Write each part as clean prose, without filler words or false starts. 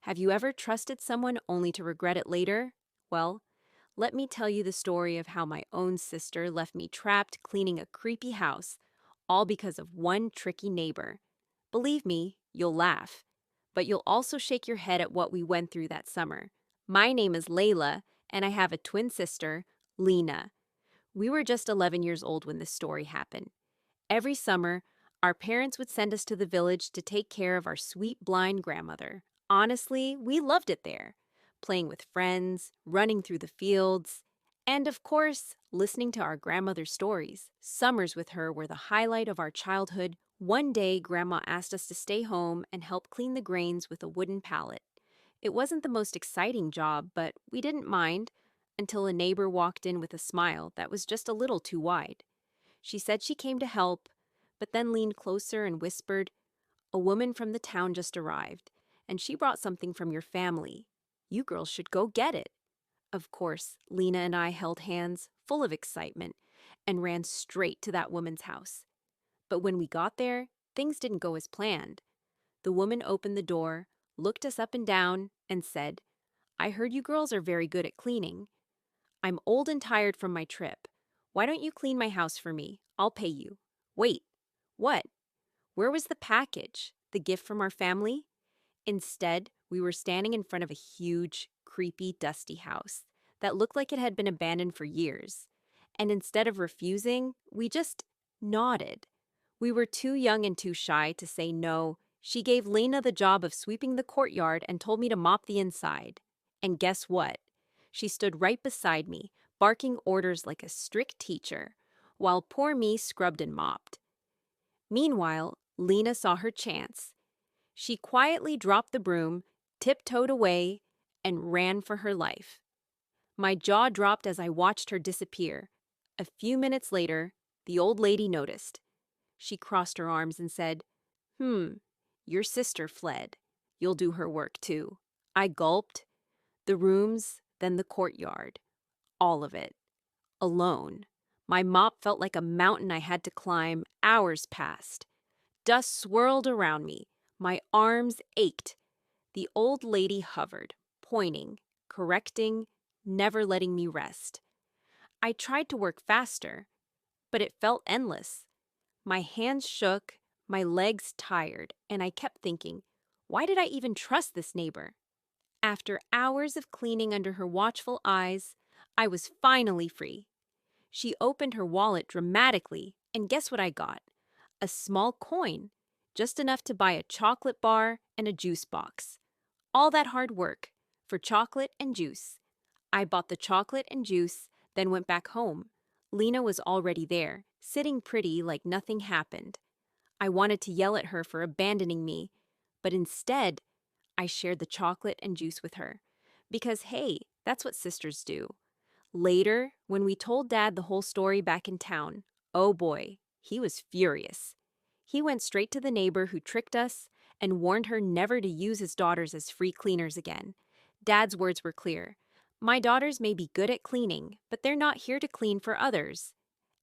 Have you ever trusted someone only to regret it later? Well, let me tell you the story of how my own sister left me trapped cleaning a creepy house, all because of one tricky neighbor. Believe me, you'll laugh, but you'll also shake your head at what we went through that summer. My name is Layla, and I have a twin sister, Lena. We were just 11 years old when this story happened. Every summer, our parents would send us to the village to take care of our sweet blind grandmother. Honestly, we loved it there. Playing with friends, running through the fields, and of course, listening to our grandmother's stories. Summers with her were the highlight of our childhood. One day, Grandma asked us to stay home and help clean the grains with a wooden pallet. It wasn't the most exciting job, but we didn't mind until a neighbor walked in with a smile that was just a little too wide. She said she came to help, but then leaned closer and whispered, "A woman from the town just arrived, and she brought something from your family. You girls should go get it." Of course, Lena and I held hands, full of excitement, and ran straight to that woman's house. But when we got there, things didn't go as planned. The woman opened the door, looked us up and down, and said, "I heard you girls are very good at cleaning. I'm old and tired from my trip. Why don't you clean my house for me? I'll pay you." Wait, what? Where was the package? The gift from our family? Instead, we were standing in front of a huge, creepy, dusty house that looked like it had been abandoned for years. And instead of refusing, we just nodded. We were too young and too shy to say no. She gave Lena the job of sweeping the courtyard and told me to mop the inside. And guess what? She stood right beside me, barking orders like a strict teacher, while poor me scrubbed and mopped. Meanwhile, Lena saw her chance. She quietly dropped the broom, tiptoed away, and ran for her life. My jaw dropped as I watched her disappear. A few minutes later, the old lady noticed. She crossed her arms and said, Your sister fled. You'll do her work too." I gulped. The rooms, then the courtyard. All of it. Alone. My mop felt like a mountain I had to climb. Hours passed. Dust swirled around me. My arms ached. The old lady hovered, pointing, correcting, never letting me rest. I tried to work faster, but it felt endless. My hands shook, my legs tired, and I kept thinking, why did I even trust this neighbor? After hours of cleaning under her watchful eyes, I was finally free. She opened her wallet dramatically, and guess what I got? A small coin, just enough to buy a chocolate bar and a juice box. All that hard work for chocolate and juice. I bought the chocolate and juice, then went back home. Lena was already there, sitting pretty like nothing happened. I wanted to yell at her for abandoning me, but instead, I shared the chocolate and juice with her. Because hey, that's what sisters do. Later, when we told Dad the whole story back in town, oh boy, he was furious. He went straight to the neighbor who tricked us and warned her never to use his daughters as free cleaners again. Dad's words were clear. My daughters may be good at cleaning, but they're not here to clean for others.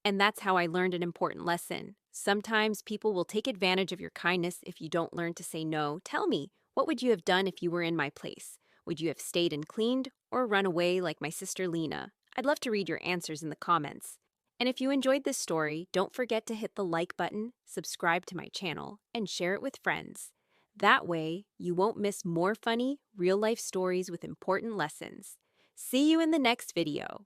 And that's how I learned an important lesson. Sometimes people will take advantage of your kindness if you don't learn to say no. Tell me, what would you have done if you were in my place? Would you have stayed and cleaned or run away like my sister Lena? I'd love to read your answers in the comments. And if you enjoyed this story, don't forget to hit the like button, subscribe to my channel, and share it with friends. That way, you won't miss more funny, real-life stories with important lessons. See you in the next video.